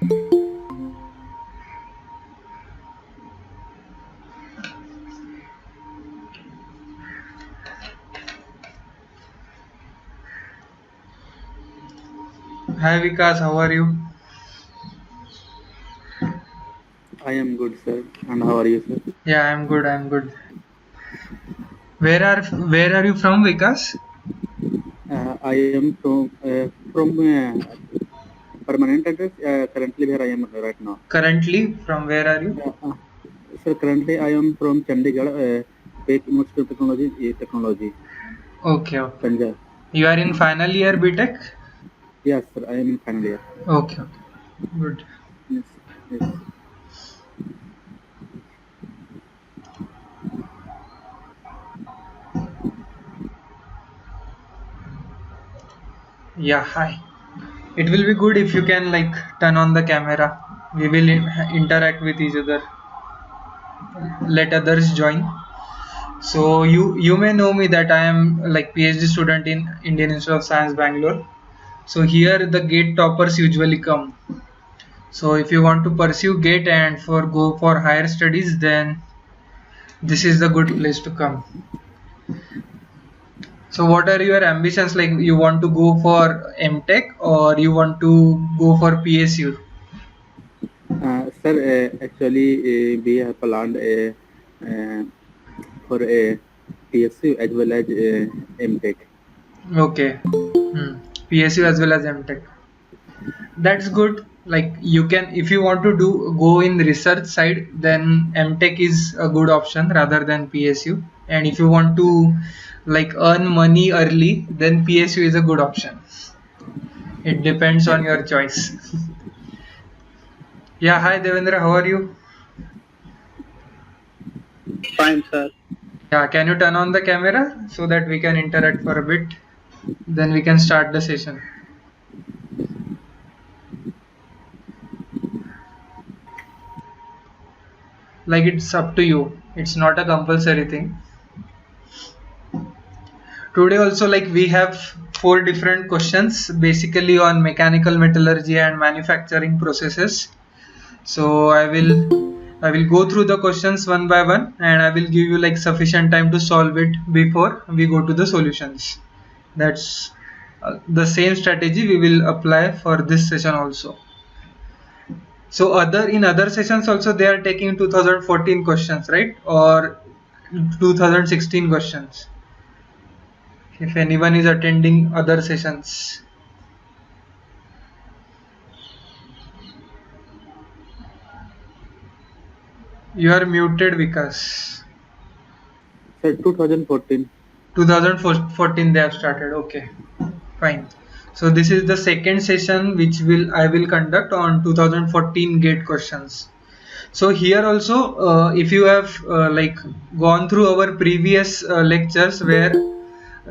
Hi Vikas, how are you? I am good, sir. And how are you, sir? Yeah, I'm good. I'm good. Where are you from, Vikas? I am from permanent address. Currently, where I am right now. Currently, from where are you? Sir, currently I am from Chandigarh, Peck University of Technology, Okay, okay. Punjab. You are in final year BTech? Yes, sir. I am in final year. Okay, okay. Good. Yes, yes. Yeah, hi. It will be good if you can like turn on the camera. We will interact with each other. Let others join. So you may know me that I am like PhD student in Indian Institute of Science, Bangalore. So here the gate toppers usually come. So if you want to pursue GATE and for go for higher studies, then this is the good place to come. So what are your ambitions? Like you want to go for MTech or you want to go for PSU? Sir, actually, we have planned uh, for a PSU as well as MTech. Okay. PSU as well as MTech. That's good. Like you can, if you want to do go in research side, then MTech is a good option rather than PSU. And if you want to like earn money early, then PSU is a good option. It depends Yes, on your sir. choice. Yeah, hi Devendra, how are you? Fine, sir. Yeah, can you turn on the camera so that we can interact for a bit? Then we can start the session. Like it's up to you. It's not a compulsory thing. Today also like we have four different questions basically on mechanical metallurgy and manufacturing processes. So I will go through the questions one by one and I will give you like sufficient time to solve it before we go to the solutions. That's the same strategy we will apply for this session also. So other in other sessions also they are taking 2014 questions, right? Or 2016 questions. If anyone is attending other sessions. You are muted Vikas. Sir, 2014. 2014 they have started. Okay, fine. So this is the second session which I will conduct on 2014 gate questions. So here also if you have like gone through our previous lectures where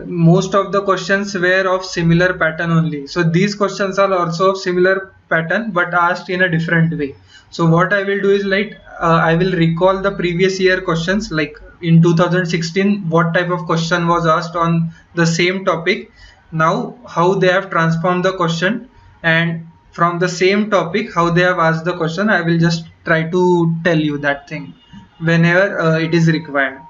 most of the questions were of similar pattern only, so these questions are also of similar pattern but asked in a different way. So what I will do is like I will recall the previous year questions, like in 2016 what type of question was asked on the same topic, now how they have transformed the question, and from the same topic how they have asked the question. I will just try to tell you that thing whenever it is required.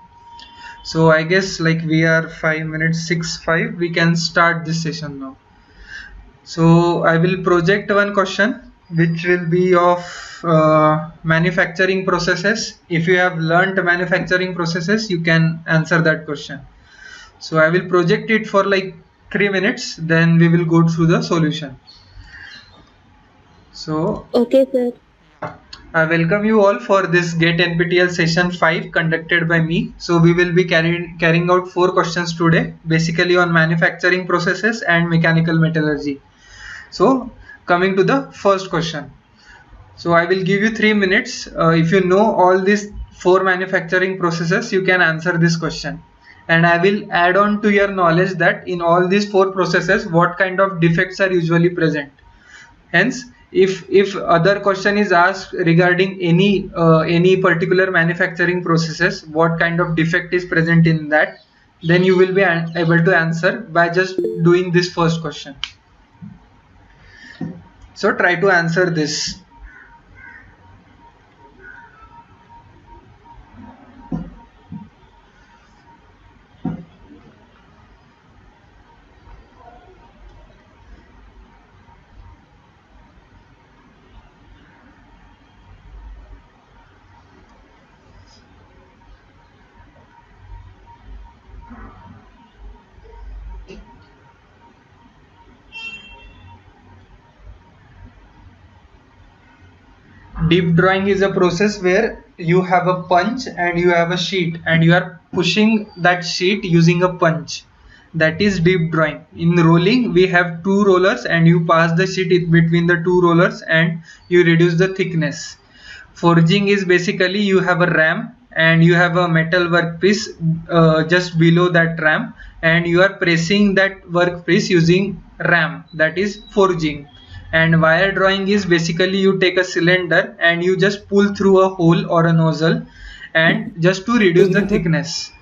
So I guess like we are 5 minutes 6:05. We can start this session now. So I will project one question which will be of manufacturing processes. If you have learned manufacturing processes, you can answer that question. So I will project it for like 3 minutes. Then we will go through the solution. So Okay, sir. I welcome you all for this GATE NPTEL session 5 conducted by me. So we will be carrying out 4 questions today, basically on manufacturing processes and mechanical metallurgy. So coming to the first question. So I will give you 3 minutes. If you know all these 4 manufacturing processes, you can answer this question. And I will add on to your knowledge that in all these 4 processes, what kind of defects are usually present. Hence, if other question is asked regarding any particular manufacturing processes, what kind of defect is present in that, then you will be able to answer by just doing this first question. So try to answer this. Deep drawing is a process where you have a punch and you have a sheet and you are pushing that sheet using a punch. That is deep drawing. In rolling, we have two rollers and you pass the sheet between the two rollers and you reduce the thickness. Forging is basically you have a ram and you have a metal workpiece just below that ram and you are pressing that workpiece using ram, that is forging. And wire drawing is basically you take a cylinder and you just pull through a hole or a nozzle and just to reduce Excuse the me, sir. thickness.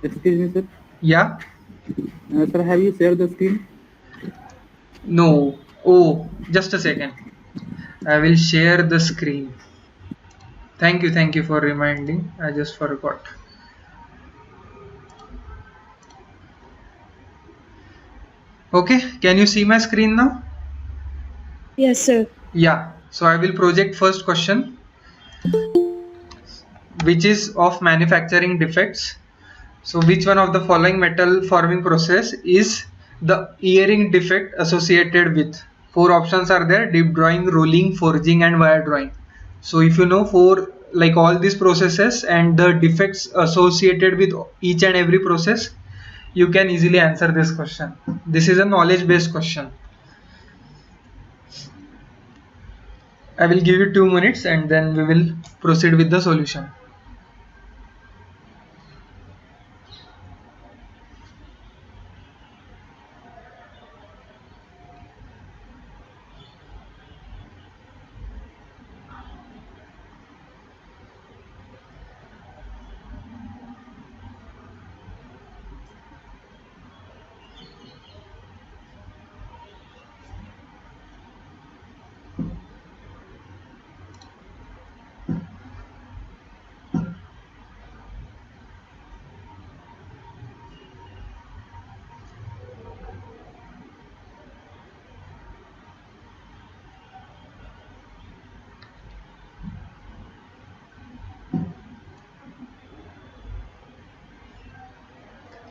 Excuse me, sir. Yeah. Sir, have you shared the screen? No. Oh, just a second. I will share the screen. Thank you for reminding. I just forgot. Okay, can you see my screen now? Yes, sir. Yeah, so I will project first question, which is of manufacturing defects. So which one of the following metal forming process is the earring defect associated with? Four options are there: deep drawing, rolling, forging and wire drawing. So if you know for like all these processes and the defects associated with each and every process, you can easily answer this question. This is a knowledge based question. I will give you 2 minutes and then we will proceed with the solution.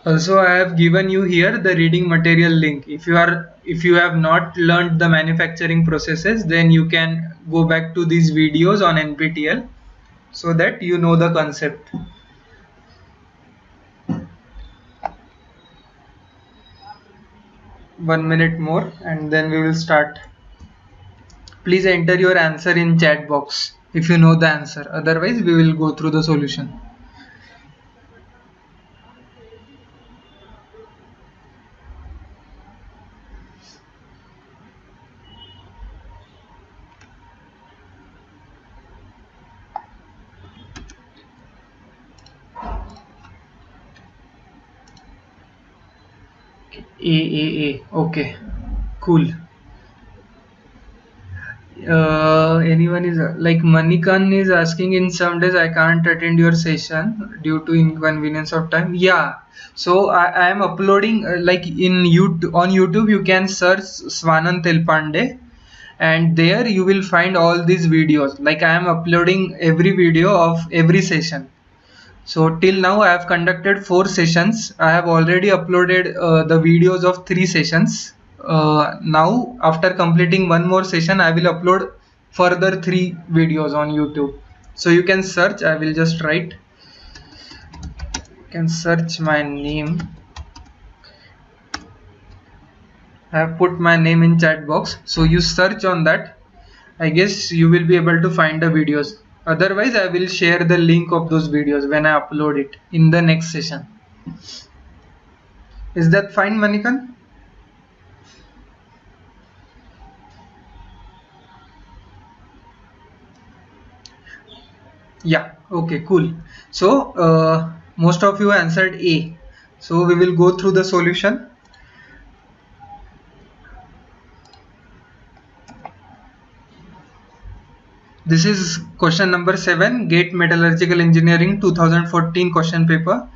Also, I have given you here the reading material link. If you have not learned the manufacturing processes, then you can go back to these videos on NPTEL so that you know the concept. 1 minute more and then we will start. Please enter your answer in chat box if you know the answer. Otherwise, we will go through the solution. A. Okay, cool. Anyone is like Manikan is asking, in some days I can't attend your session due to inconvenience of time. Yeah, so I am uploading like in YouTube, on YouTube you can search Swanand Telpande and there you will find all these videos. Like I am uploading every video of every session. So till now I have conducted 4 sessions. I have already uploaded the videos of 3 sessions. Now after completing one more session, I will upload further 3 videos on YouTube. So you can search. I will just write. You can search my name. I have put my name in chat box. So you search on that. I guess you will be able to find the videos. Otherwise, I will share the link of those videos when I upload it in the next session. Is that fine, Manikan? Yeah, okay, cool. So, most of you answered A. So, we will go through the solution. This is question number 7, Gate Metallurgical Engineering 2014 question paper.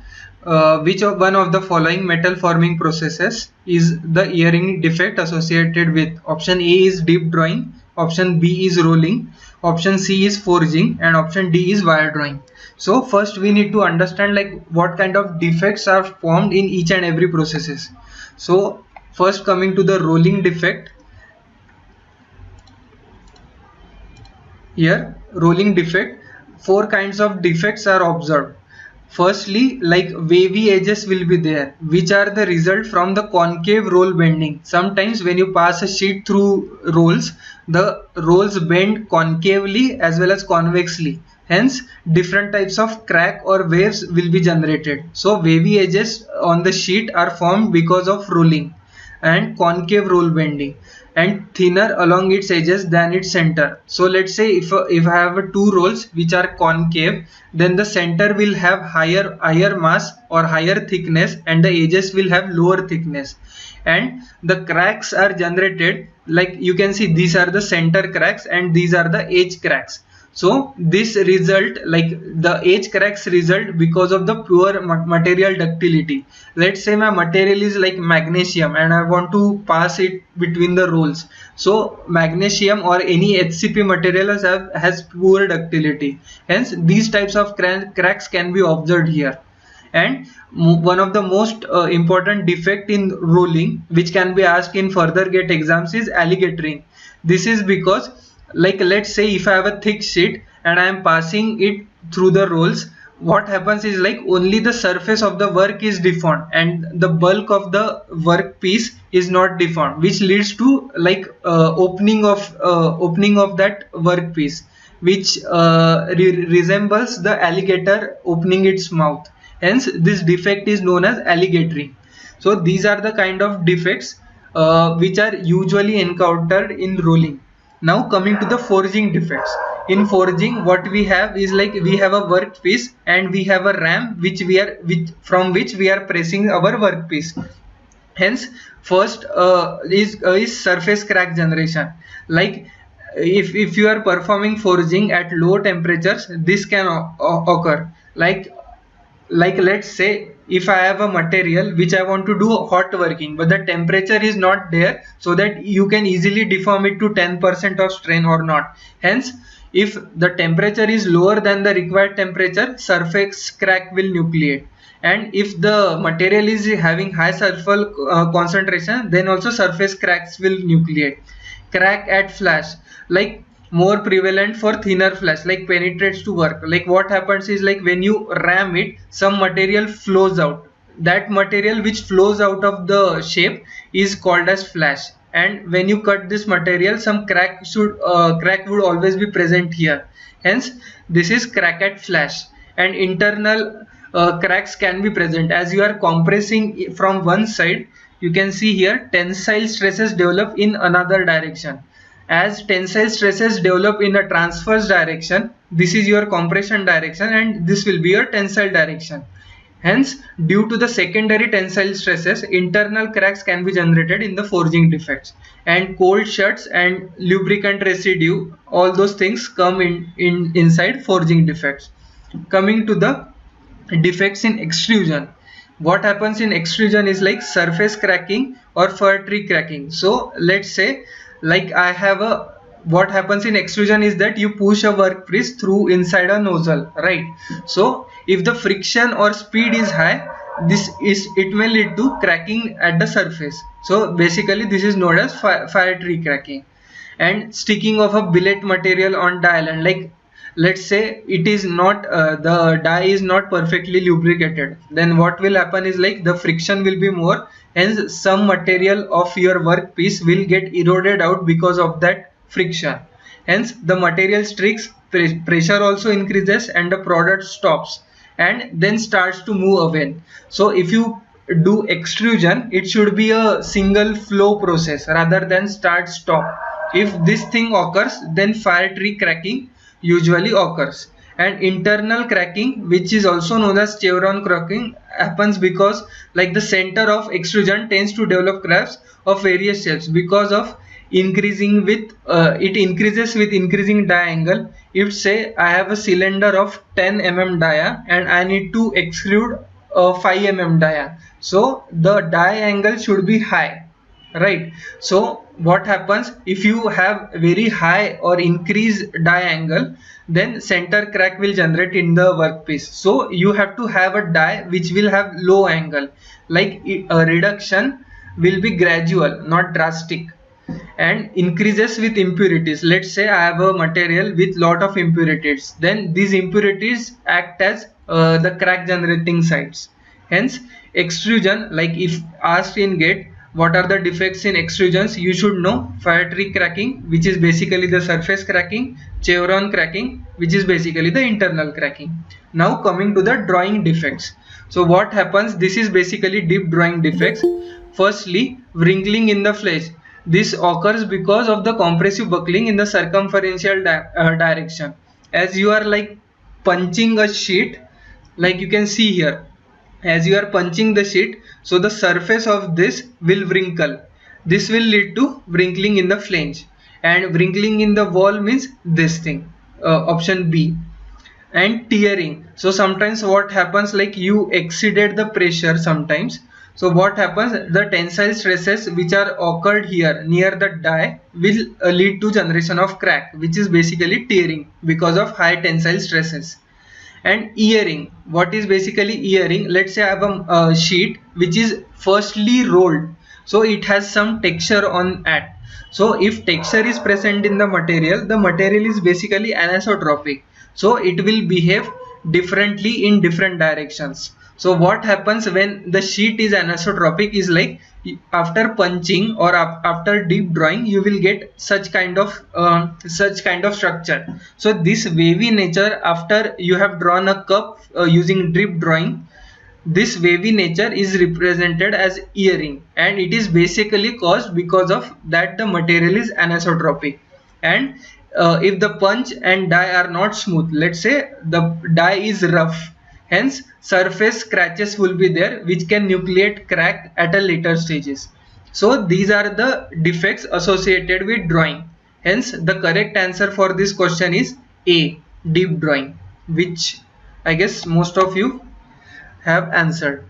Which of one of the following metal forming processes is the earring defect associated with? Option A is deep drawing, option B is rolling, option C is forging and option D is wire drawing. So first we need to understand like what kind of defects are formed in each and every processes. So first coming to the rolling defect, here rolling defect, four kinds of defects are observed. Firstly, like wavy edges will be there, which are the result from the concave roll bending. Sometimes when you pass a sheet through rolls, the rolls bend concavely as well as convexly. Hence, different types of crack or waves will be generated. So, wavy edges on the sheet are formed because of rolling and concave roll bending, and thinner along its edges than its center. So let's say if I have two rolls which are concave, then the center will have higher mass or higher thickness, and the edges will have lower thickness, and the cracks are generated, like you can see these are the center cracks and these are the edge cracks. So this result, like the edge cracks result because of the poor material ductility. Let's say my material is like magnesium and I want to pass it between the rolls. So magnesium or any HCP material has poor ductility. Hence these types of cracks can be observed here. And one of the most important defect in rolling which can be asked in further gate exams is alligatoring. This is because, like let's say if I have a thick sheet and I am passing it through the rolls, what happens is like only the surface of the work is deformed and the bulk of the workpiece is not deformed, which leads to like opening of that workpiece, which resembles the alligator opening its mouth. Hence this defect is known as alligatoring. So these are the kind of defects which are usually encountered in rolling. Now coming to the forging defects. In forging, what we have is like we have a workpiece and we have a ram from which we are pressing our workpiece. Hence first is surface crack generation. Like if you are performing forging at low temperatures, this can occur. Like let's say if I have a material which I want to do hot working, but the temperature is not there so that you can easily deform it to 10% of strain or not. Hence if the temperature is lower than the required temperature, surface crack will nucleate. And if the material is having high sulfur concentration, then also surface cracks will nucleate. Crack at flash, like more prevalent for thinner flash, like penetrates to work. Like what happens is like when you ram it, some material flows out. That material which flows out of the shape is called as flash. And when you cut this material, some crack would always be present here. Hence this is crack at flash. And internal cracks can be present as you are compressing from one side. You can see here tensile stresses develop in another direction. As tensile stresses develop in a transverse direction, this is your compression direction and this will be your tensile direction. Hence, due to the secondary tensile stresses, internal cracks can be generated in the forging defects. And cold shuts and lubricant residue, all those things come inside forging defects. Coming to the defects in extrusion. What happens in extrusion is like surface cracking or fir tree cracking. So let's say like I have what happens in extrusion is that you push a workpiece through inside a nozzle, right? So if the friction or speed is high, it may lead to cracking at the surface. So basically this is known as fire tree cracking. And sticking of a billet material on die, and like let's say it is not the die is not perfectly lubricated, then what will happen is like the friction will be more, hence some material of your workpiece will get eroded out because of that friction. Hence the material streaks, pressure also increases and the product stops and then starts to move away. So if you do extrusion, it should be a single flow process rather than start stop. If this thing occurs, then fire tree cracking usually occurs. And internal cracking, which is also known as chevron cracking, happens because like the center of extrusion tends to develop cracks of various shapes because of increasing with it increases with increasing die angle. If say I have a cylinder of 10 mm dia and I need to extrude a 5 mm dia, so the die angle should be high, right? So what happens if you have very high or increased die angle, then center crack will generate in the workpiece. So you have to have a die which will have low angle, like a reduction will be gradual, not drastic. and increases with impurities. Let's say I have a material with lot of impurities, then these impurities act as the crack generating sites. Hence extrusion, like if asked in gate what are the defects in extrusions, you should know fire tree cracking, which is basically the surface cracking, chevron cracking, which is basically the internal cracking. Now coming to the drawing defects. So what happens, this is basically deep drawing defects. Firstly, wrinkling in the flesh. This occurs because of the compressive buckling in the circumferential direction. As you are like punching a sheet, like you can see here, as you are punching the sheet, so the surface of this will wrinkle. This will lead to wrinkling in the flange, and wrinkling in the wall means this thing, option B. And tearing, so sometimes what happens, like you exceeded the pressure sometimes, so what happens, the tensile stresses which are occurred here near the die will lead to generation of crack, which is basically tearing because of high tensile stresses. And earring, what is basically earring, let's say I have a sheet which is firstly rolled, so it has some texture on it. So if texture is present in the material is basically anisotropic, so it will behave differently in different directions. So what happens when the sheet is anisotropic is like, after punching or after deep drawing, you will get such kind of structure. So this wavy nature, after you have drawn a cup using deep drawing, this wavy nature is represented as earring, and it is basically caused because of that the material is anisotropic. And if the punch and die are not smooth, let's say the die is rough, hence surface scratches will be there which can nucleate crack at a later stages. So these are the defects associated with drawing. Hence the correct answer for this question is A, deep drawing, which I guess most of you have answered.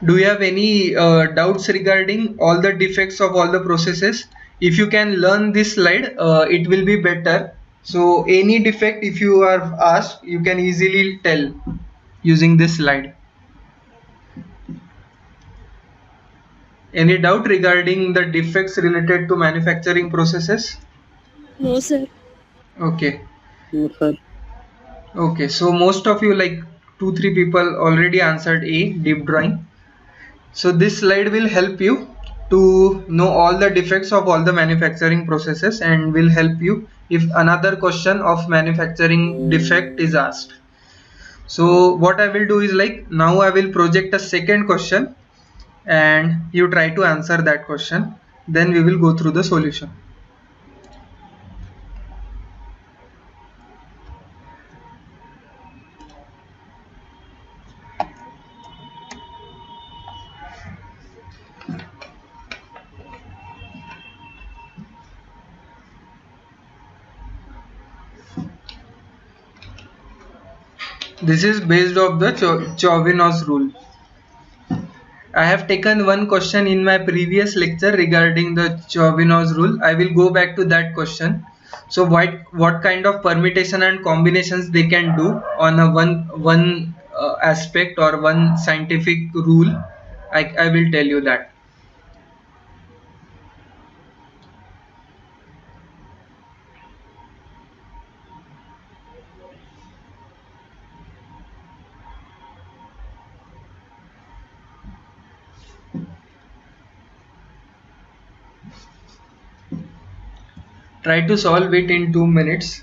Do you have any doubts regarding all the defects of all the processes? If you can learn this slide, it will be better. So any defect, if you are asked, you can easily tell using this slide. Any doubt regarding the defects related to manufacturing processes? No, sir. Okay. No, sir. Okay. So most of you, like 2-3 people already answered A, deep drawing. So this slide will help you to know all the defects of all the manufacturing processes, and will help you if another question of manufacturing defect is asked. So what I will do is, like, now I will project a second question and you try to answer that question. Then we will go through the solution. This is based off the Chauvin's rule. I have taken one question in my previous lecture regarding the Chauvin's rule. I will go back to that question. So what kind of permutation and combinations they can do on a one aspect or one scientific rule, I will tell you that. Try to solve it in 2 minutes.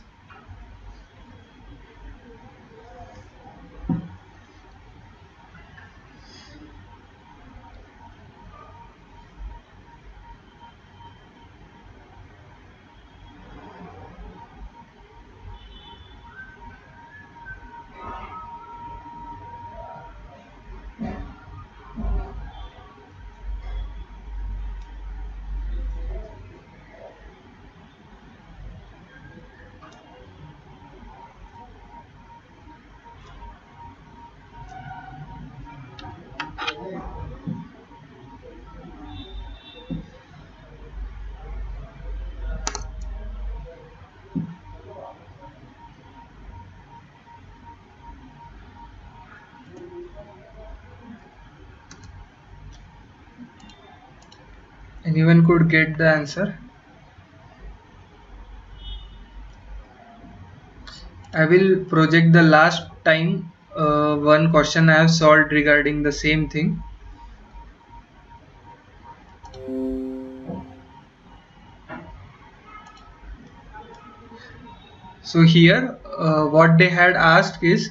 Anyone could get the answer? I will project the last time one question I have solved regarding the same thing. So here what they had asked is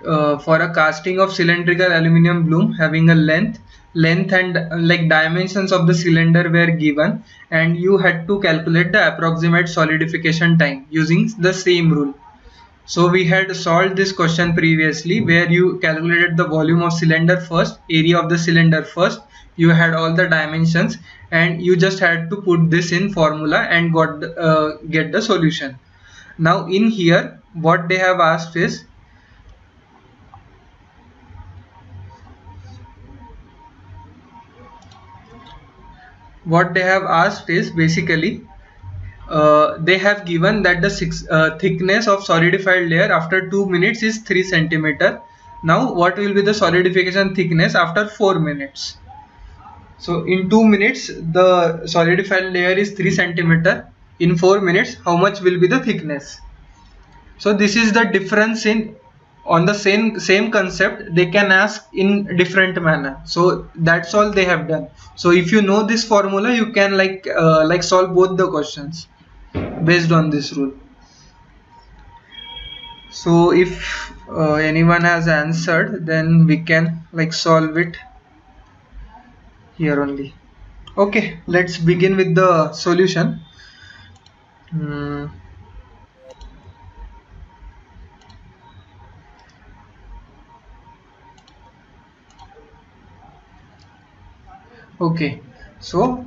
for a casting of cylindrical aluminum bloom having a length and like dimensions of the cylinder were given, and you had to calculate the approximate solidification time using the same rule. So we had solved this question previously where you calculated the volume of cylinder first, area of the cylinder first, you had all the dimensions, and you just had to put this in formula and get the solution. Now in here what they have asked is basically they have given that the thickness of solidified layer after 2 minutes is 3 centimeter. Now what will be the solidification thickness after 4 minutes? So in 2 minutes the solidified layer is 3 centimeter. In 4 minutes how much will be the thickness? So this is the difference in on the same concept they can ask in different manner. So that's all they have done. So if you know this formula you can like solve both the questions based on this rule. So if anyone has answered, then we can like solve it here only. Okay, let's begin with the solution. Okay, so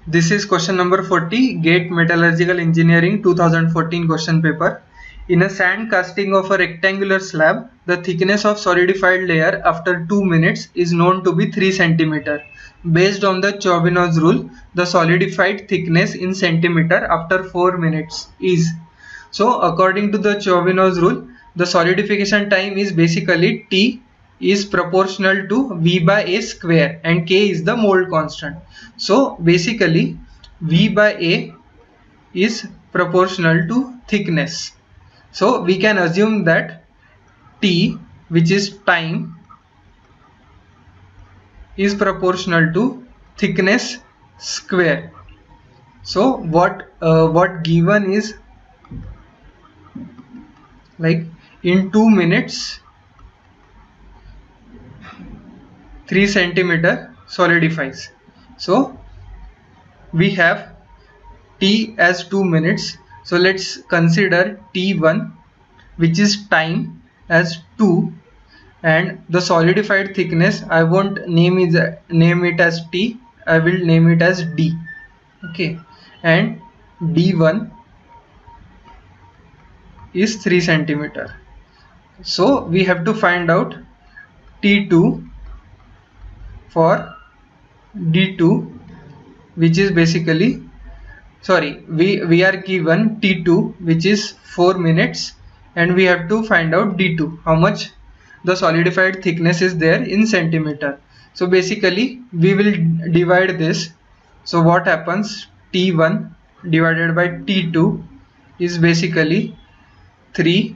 this is question number 40, Gate Metallurgical Engineering 2014 question paper. In a sand casting of a rectangular slab, the thickness of solidified layer after 2 minutes is known to be 3 cm. Based on the Chauvinot's rule, the solidified thickness in centimeter after 4 minutes is. So according to the Chauvinot's rule, the solidification time is basically T is proportional to V by A square and K is the mold constant. So basically V by A is proportional to thickness. So we can assume that T, which is time, is proportional to thickness square. So what given is like in 2 minutes 3 centimeter solidifies. So we have T as 2 minutes. So let's consider T1, which is time, as 2, and the solidified thickness I won't name it as T, I will name it as D. Okay, and D1 is 3 centimeter. So we have to find out T2 for D2, which is basically we are given T2 which is 4 minutes, and we have to find out D2 how much the solidified thickness is there in centimeter. So basically we will divide this. So what happens, T1 divided by T2 is basically 3.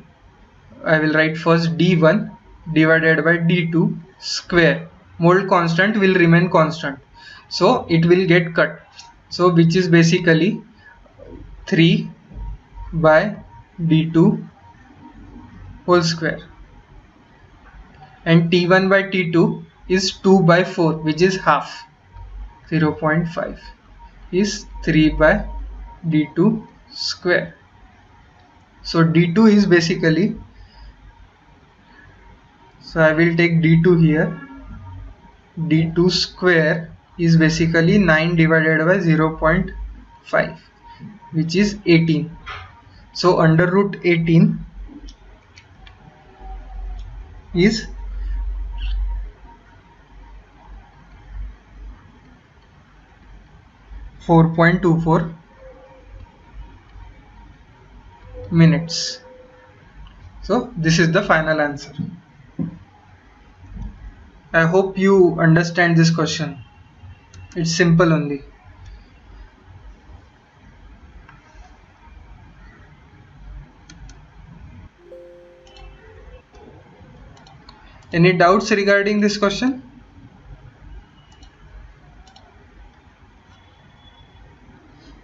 I will write first D1 divided by D2 square. Mold constant will remain constant, so it will get cut. So which is basically 3 by D2 whole square, and T1 by T2 is 2 by 4, which is half. 0.5 is 3 by D2 square. So D2 is basically, so I will take D2 here. D2 square is basically 9 divided by 0.5, which is 18. So under root 18 is 4.24 minutes. So this is the final answer. I hope you understand this question. It's simple only. Any doubts regarding this question?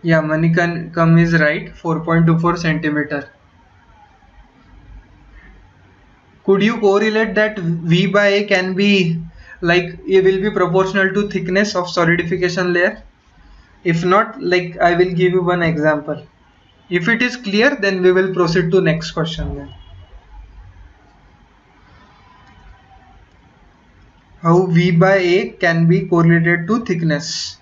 Yeah, Manikam is right. 4.24 centimeter. Could you correlate that V by A can be like it will be proportional to thickness of solidification layer? If not, like I will give you one example. If it is clear, then we will proceed to next question then. How V by A can be correlated to thickness?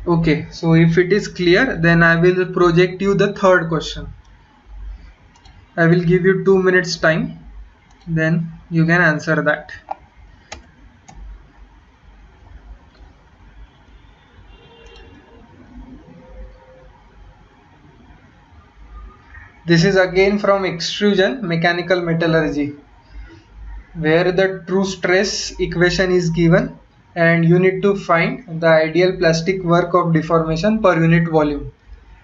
Okay, so if it is clear, then I will project you the third question. I will give you 2 minutes time, then you can answer that. This is again from extrusion mechanical metallurgy, where the true stress equation is given and you need to find the ideal plastic work of deformation per unit volume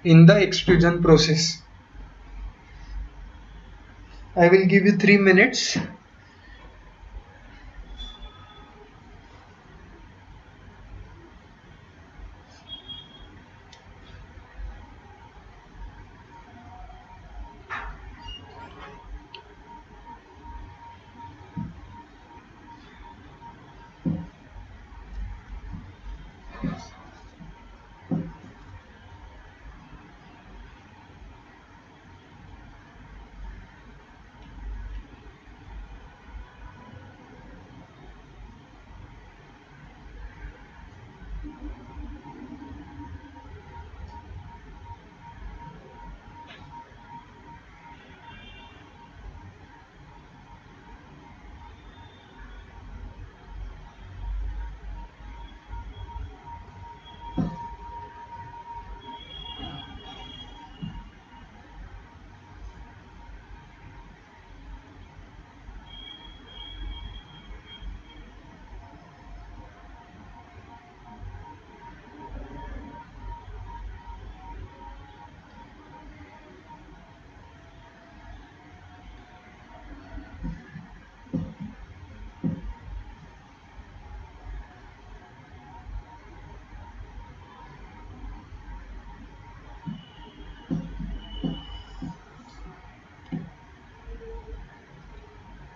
in the extrusion process. I will give you 3 minutes.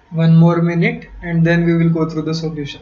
One more minute and then we will go through the solution.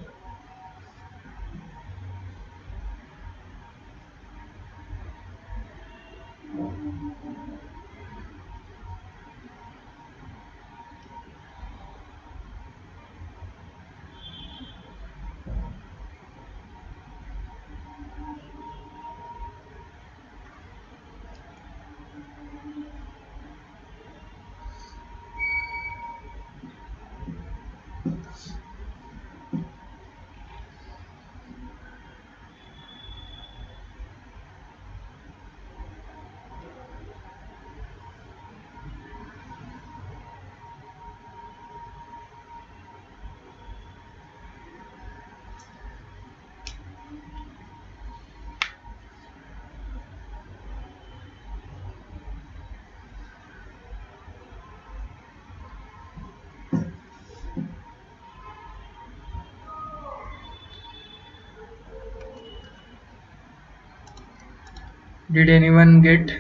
Did anyone get?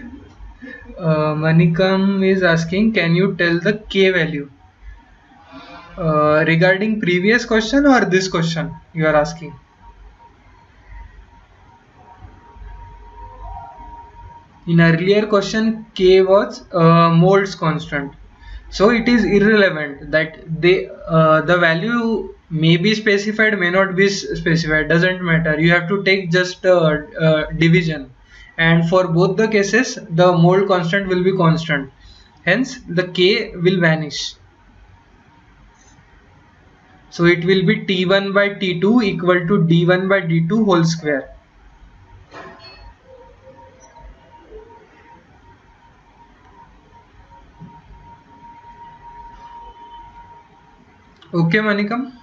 Manikam is asking, can you tell the K value? Regarding previous question or this question you are asking? In earlier question, K was molds constant. So it is irrelevant that the value may be specified, may not be specified, doesn't matter. You have to take just division, and for both the cases the mold constant will be constant, hence the K will vanish. So it will be T1 by T2 equal to D1 by D2 whole square. Okay, Manikam.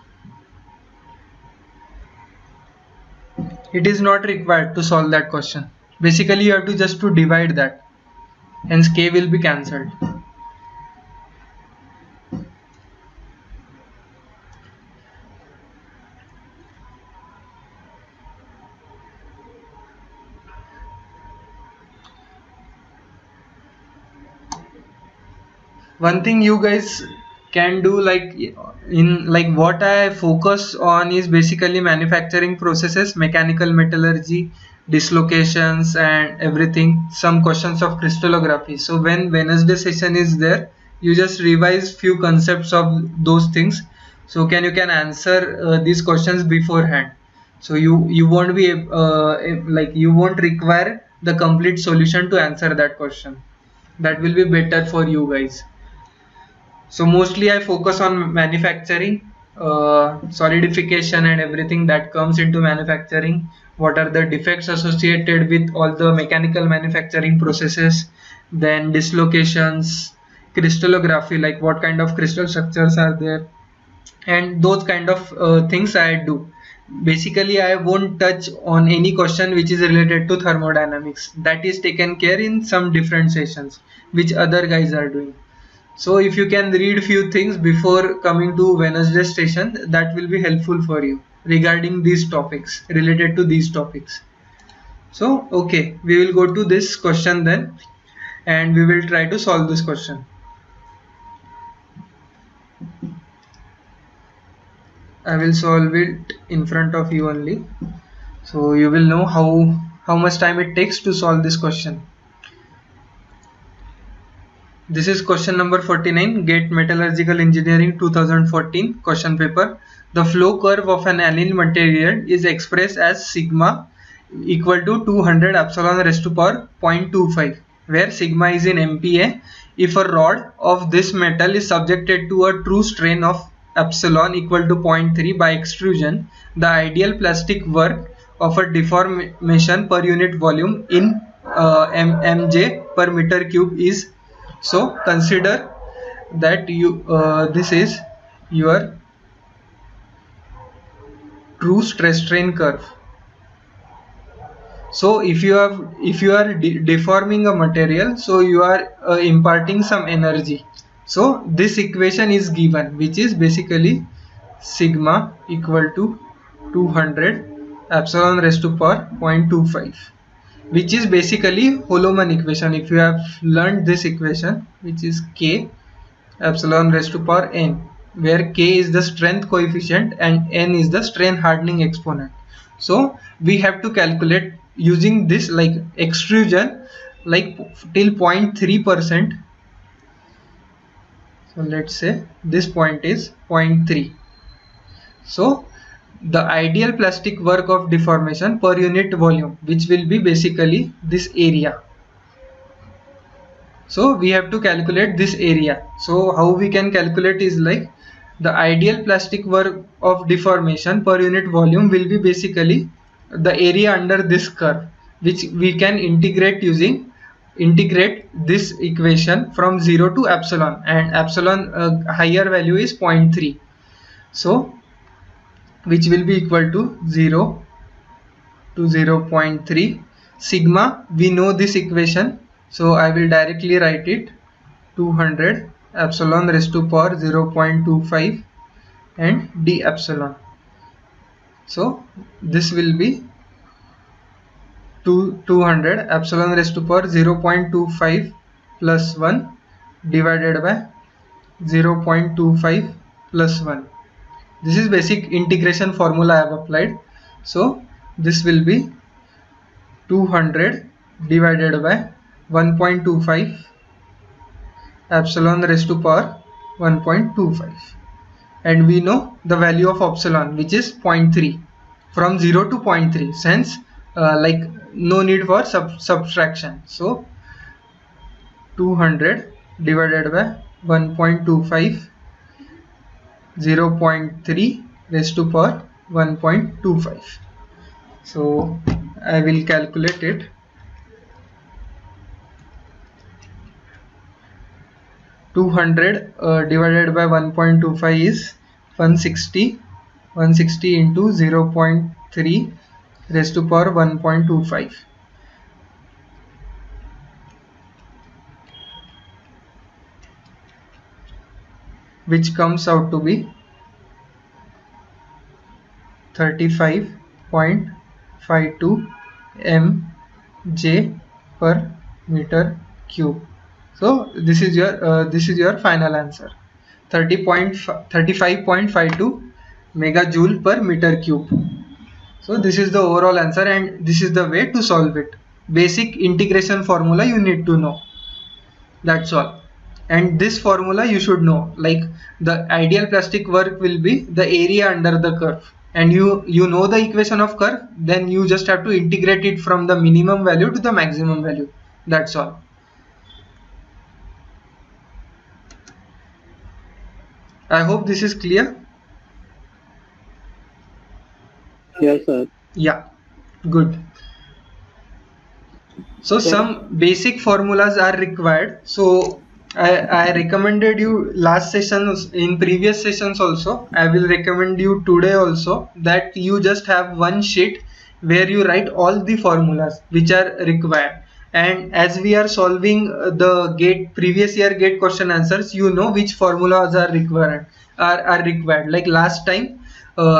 It is not required to solve that question. Basically, you have to just to divide that. Hence, k will be cancelled. One thing you guys can do, like in like what I focus on is basically manufacturing processes, mechanical metallurgy, dislocations and everything, some questions of crystallography. So when Wednesday session is there, you just revise few concepts of those things, so you can answer these questions beforehand. So you won't be like you won't require the complete solution to answer that question. That will be better for you guys. So mostly I focus on manufacturing, solidification and everything that comes into manufacturing. What are the defects associated with all the mechanical manufacturing processes, then dislocations, crystallography, like what kind of crystal structures are there, and those kind of things I do. Basically, I won't touch on any question which is related to thermodynamics. That is taken care in some different sessions, which other guys are doing. So if you can read few things before coming to Wednesday station, that will be helpful for you regarding these topics, related to these topics. So okay, we will go to this question then, and we will try to solve this question. I will solve it in front of you only, so you will know how much time it takes to solve this question. This is question number 49, Gate Metallurgical Engineering 2014 question paper. The flow curve of an annealed material is expressed as sigma equal to 200 epsilon raised to power 0.25, where sigma is in MPa. If a rod of this metal is subjected to a true strain of epsilon equal to 0.3 by extrusion, the ideal plastic work of a deformation per unit volume in mj per meter cube is. So consider that you this is your true stress strain curve. So if you are deforming a material, so you are imparting some energy. So this equation is given, which is basically sigma equal to 200 epsilon raised to power 0.25, which is basically Holloman equation. If you have learned this equation, which is k epsilon raised to power n, where k is the strength coefficient and n is the strain hardening exponent. So we have to calculate using this, like extrusion, like till 0.3%. So let's say this point is 0.3. So the ideal plastic work of deformation per unit volume, which will be basically this area. So we have to calculate this area. So how we can calculate is like the ideal plastic work of deformation per unit volume will be basically the area under this curve, which we can integrate this equation from 0 to epsilon, and epsilon higher value is 0.3. So which will be equal to 0 to 0.3. Sigma, we know this equation, so I will directly write it 200 epsilon raised to power 0.25 and d epsilon. So this will be 200 epsilon raised to power 0.25 plus 1 divided by 0.25 plus 1. This is basic integration formula I have applied. So this will be 200 divided by 1.25 epsilon raised to power 1.25, and we know the value of epsilon, which is 0.3, from 0 to 0.3, since like no need for subtraction. So 200 divided by 1.25, 0.3 raised to power 1.25. So I will calculate it. 200 divided by 1.25 is 160 into 0.3 raised to power 1.25, which comes out to be 35.52 mJ per meter cube. So this is your final answer, 35.52 megajoule per meter cube. So this is the overall answer, and this is the way to solve it. Basic integration formula you need to know. That's all. And this formula you should know, like the ideal plastic work will be the area under the curve, and you know the equation of curve, then you just have to integrate it from the minimum value to the maximum value. That's all. I hope this is clear. Yes, sir. Yeah, good. So some basic formulas are required. So I recommended you last sessions, in previous sessions also. I will recommend you today also that you just have one sheet where you write all the formulas which are required. And as we are solving the previous year gate question answers, you know which formulas are required. Like last time,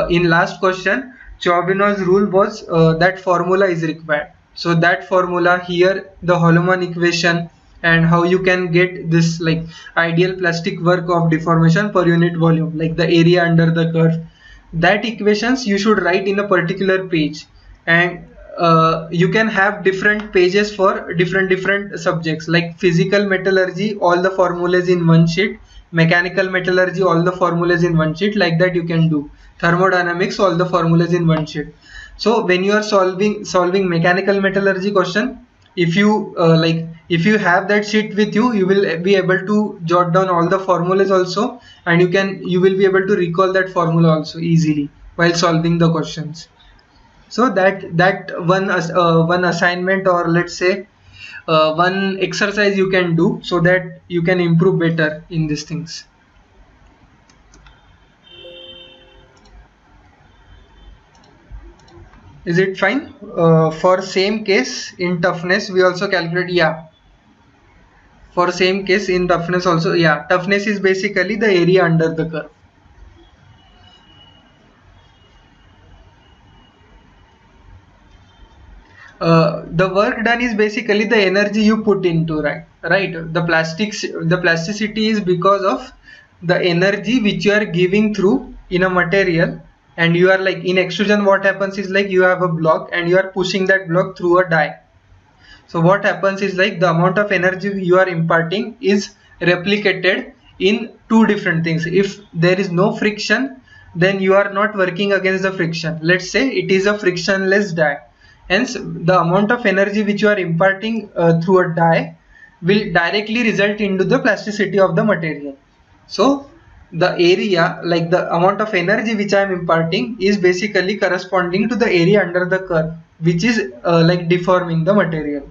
in last question, Chauvin's rule was that formula is required. So that formula here, the Holloman equation, and how you can get this like ideal plastic work of deformation per unit volume, like the area under the curve, that equations you should write in a particular page. And you can have different pages for different subjects, like physical metallurgy, all the formulas in one sheet, mechanical metallurgy, all the formulas in one sheet, like that you can do. Thermodynamics, all the formulas in one sheet. So when you are solving mechanical metallurgy question, if you if you have that sheet with you, you will be able to jot down all the formulas also, and you will be able to recall that formula also easily while solving the questions. So that one assignment, or let's say one exercise you can do, so that you can improve better in these things. Is it fine? For same case in toughness we also calculate. Yeah, for same case in toughness also. Yeah, toughness is basically the area under the curve. The work done is basically the energy you put into, right. The plasticity is because of the energy which you are giving through in a material. And you are like in extrusion, what happens is like you have a block and you are pushing that block through a die. So what happens is like the amount of energy you are imparting is replicated in two different things. If there is no friction, then you are not working against the friction. Let's say it is a frictionless die. Hence, the amount of energy which you are imparting through a die will directly result into the plasticity of the material. So the area, like the amount of energy which I am imparting, is basically corresponding to the area under the curve, which is like deforming the material.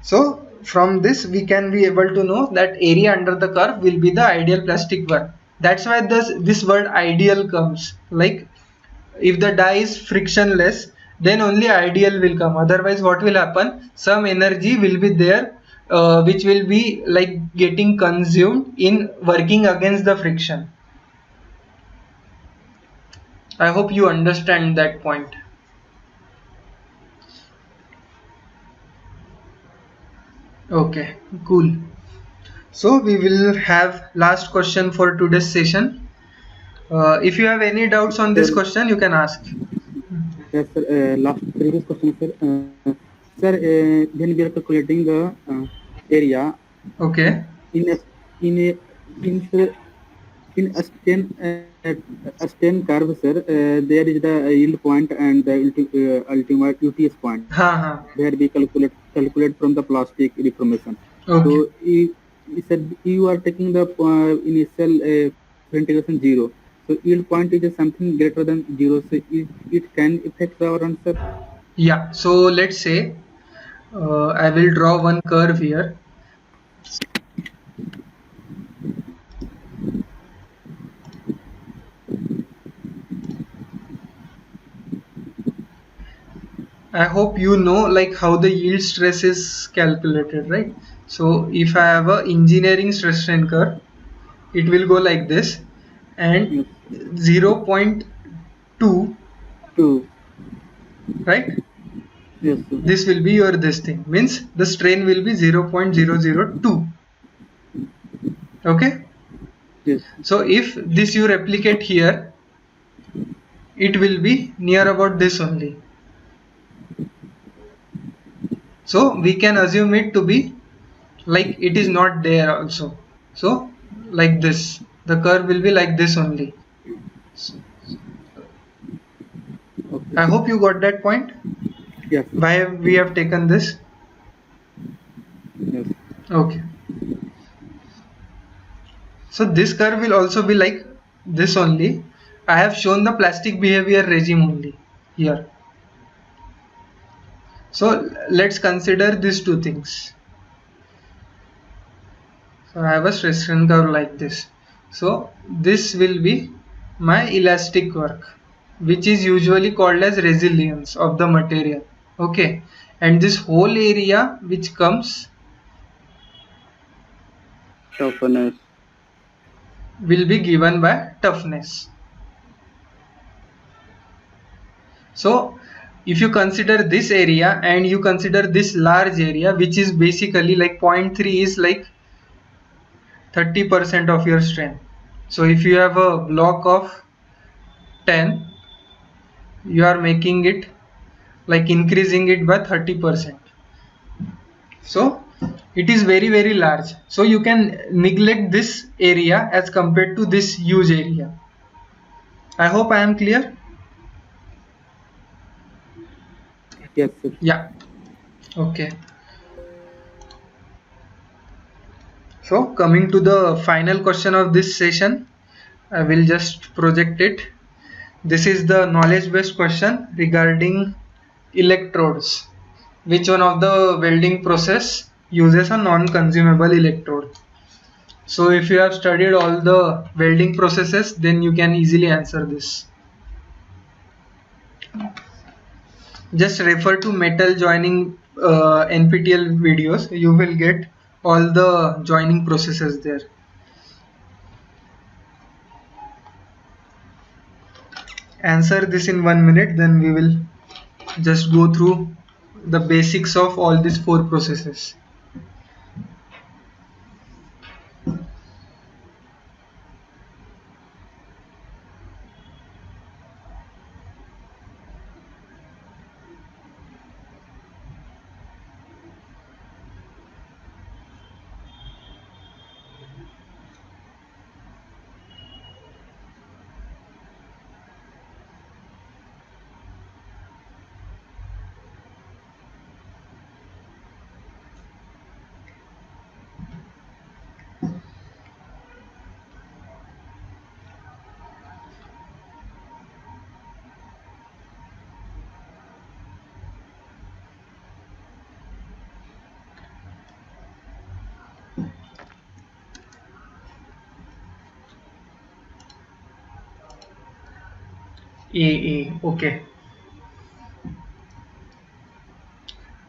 So from this we can be able to know that area under the curve will be the ideal plastic work. That's why this word ideal comes. Like if the die is frictionless, then only ideal will come. Otherwise what will happen? Some energy will be there which will be like getting consumed in working against the friction. I hope you understand that point. Okay, cool. So we will have last question for today's session. If you have any doubts on this question, you can ask. Yes, sir. Last previous question, sir. Sir, when we are calculating the area. Okay. In a stem curve, sir, there is the yield point and the ultimate UTS point. Where we calculate from the plastic deformation. Okay. So he said you are taking the initial integration 0. So yield point is something greater than 0. So it can affect our answer. Yeah. So let's say I will draw one curve here. I hope you know like how the yield stress is calculated, right? So if I have a engineering stress strain curve, it will go like this, and Yes. 0.2, 2. right? Yes, sir. This will be your this thing, means the strain will be 0.002. Okay, Yes. so if this you replicate here, it will be near about this only. So we can assume it to be like it is not there also. So like this, the curve will be like this only. Okay, I sir. hope you got that point. Yes, sir. Why we have taken this? Yes. Okay. So this curve will also be like this only. I have shown the plastic behavior regime only here. So let's consider these two things. So I have a stress strain curve like this. So this will be my elastic work, which is usually called as resilience of the material. Okay, and this whole area which comes Toughness. will be given by toughness. So if you consider this area and you consider this large area, which is basically like 0.3 is like 30% of your strength. So if you have a block of 10, you are making it like increasing it by 30%. So it is very large. So you can neglect this area as compared to this huge area. I hope I am clear. Yes, sir. Yeah. Okay. So coming to the final question of this session, I will just project it. This is the knowledge based question regarding electrodes. Which one of the welding process uses a non-consumable electrode? So if you have studied all the welding processes, then you can easily answer this. Just refer to metal joining NPTEL videos. You will get all the joining processes there. Answer this in 1 minute, then we will just go through the basics of all these four processes. Okay.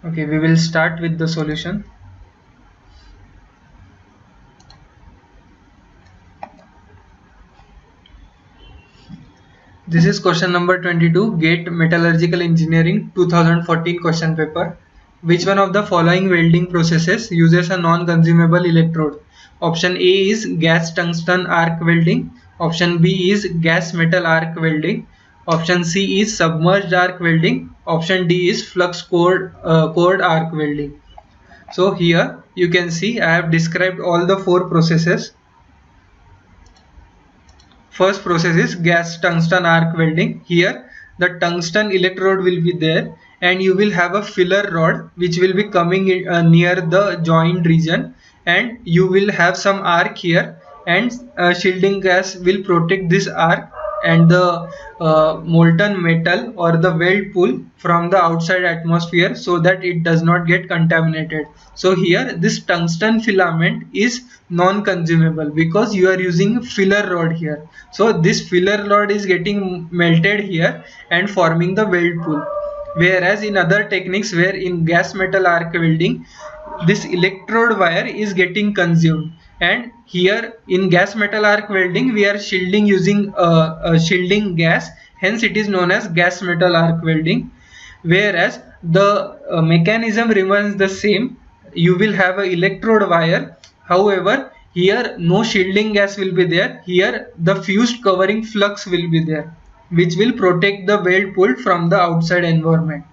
Okay, we will start with the solution. This is question number 22, Gate Metallurgical Engineering 2014 question paper. Which one of the following welding processes uses a non-consumable electrode? Option A is gas tungsten arc welding. Option B is gas metal arc welding. Option C is submerged arc welding. Option D is flux cored arc welding. So here you can see I have described all the four processes. First process is gas tungsten arc welding. Here the tungsten electrode will be there and you will have a filler rod which will be coming in, near the joint region, and you will have some arc here, and shielding gas will protect this arc and the molten metal or the weld pool from the outside atmosphere so that it does not get contaminated. So here this tungsten filament is non-consumable because you are using filler rod here. So this filler rod is getting melted here and forming the weld pool. Whereas in other techniques, where in gas metal arc welding, this electrode wire is getting consumed, and here in gas metal arc welding we are shielding using shielding gas, hence it is known as gas metal arc welding. Whereas the mechanism remains the same, you will have a electrode wire, however here no shielding gas will be there, here the fused covering flux will be there, which will protect the weld pool from the outside environment.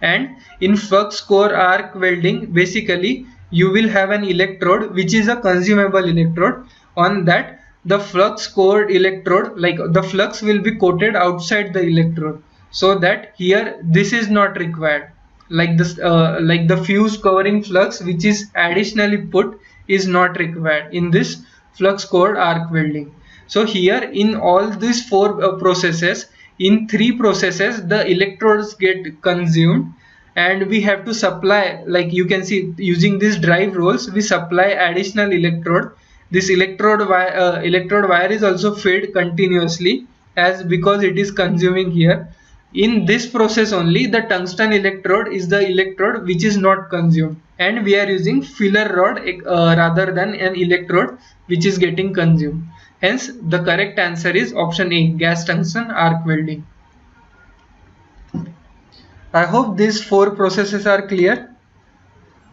And in flux core arc welding, basically you will have an electrode which is a consumable electrode. On that, the flux core electrode, like the flux will be coated outside the electrode, so that here this is not required, like this like the fuse covering flux which is additionally put is not required in this flux core arc welding. So here in all these four processes, in three processes the electrodes get consumed, and we have to supply, like you can see using these drive rolls we supply additional electrode. This electrode wire is also fed continuously, as because it is consuming here. In this process only the tungsten electrode is the electrode which is not consumed, and we are using filler rod rather than an electrode which is getting consumed. Hence the correct answer is option A, gas tungsten arc welding. I hope these four processes are clear.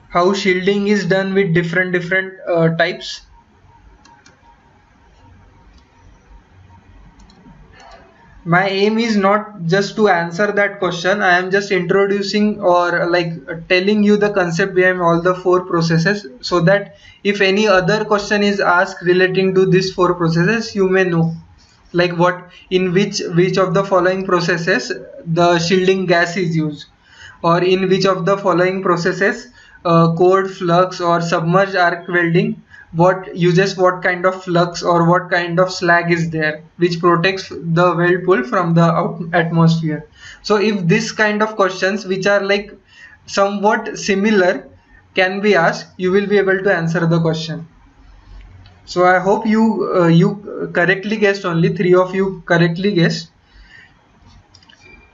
How shielding is done with different types. My aim is not just to answer that question, I am just introducing or like telling you the concept behind all the four processes, so that if any other question is asked relating to these four processes, you may know, like what, in which of the following processes the shielding gas is used, or in which of the following processes cold flux or submerged arc welding, what uses what kind of flux or what kind of slag is there which protects the weld pool from the atmosphere. So if this kind of questions which are like somewhat similar can be asked, you will be able to answer the question. So I hope you correctly guessed, only three of you correctly guessed.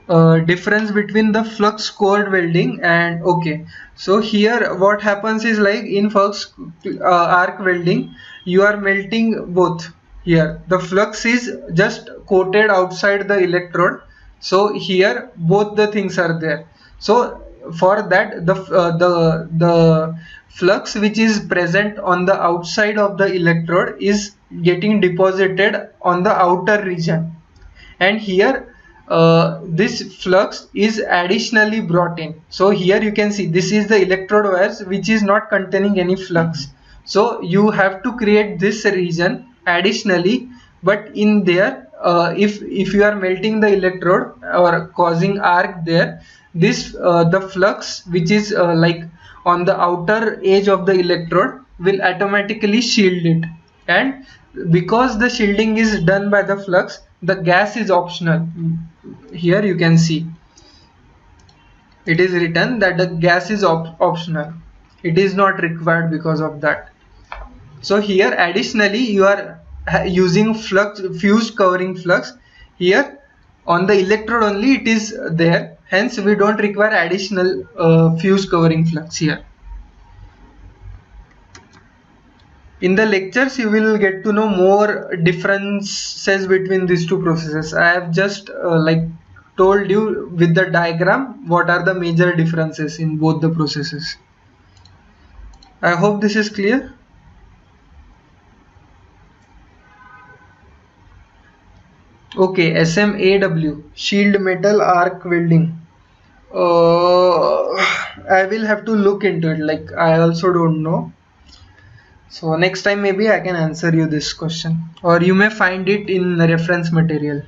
Difference between the flux cored welding and, okay, so here what happens is, like in flux arc welding you are melting both. Here the flux is just coated outside the electrode, so here both the things are there. So for that the flux which is present on the outside of the electrode is getting deposited on the outer region, and here this flux is additionally brought in. So here you can see this is the electrode wires which is not containing any flux, so you have to create this region additionally. But in there if you are melting the electrode or causing arc there, this the flux which is like on the outer edge of the electrode will automatically shield it, and because the shielding is done by the flux, the gas is optional. Here you can see it is written that the gas is optional, it is not required because of that. So here additionally you are using flux, fused covering flux. Here on the electrode only it is there, hence we don't require additional fused covering flux here. In the lectures you will get to know more differences between these two processes. I have just like told you with the diagram what are the major differences in both the processes. I hope this is clear. Okay, SMAW, shield metal arc welding. I will have to look into it, like I also don't know. So next time maybe I can answer you this question, or you may find it in the reference material.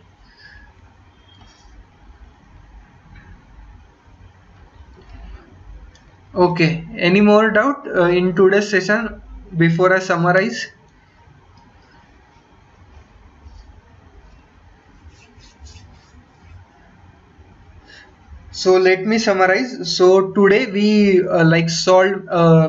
Okay, any more doubt in today's session before I summarize? So let me summarize. So today we like solved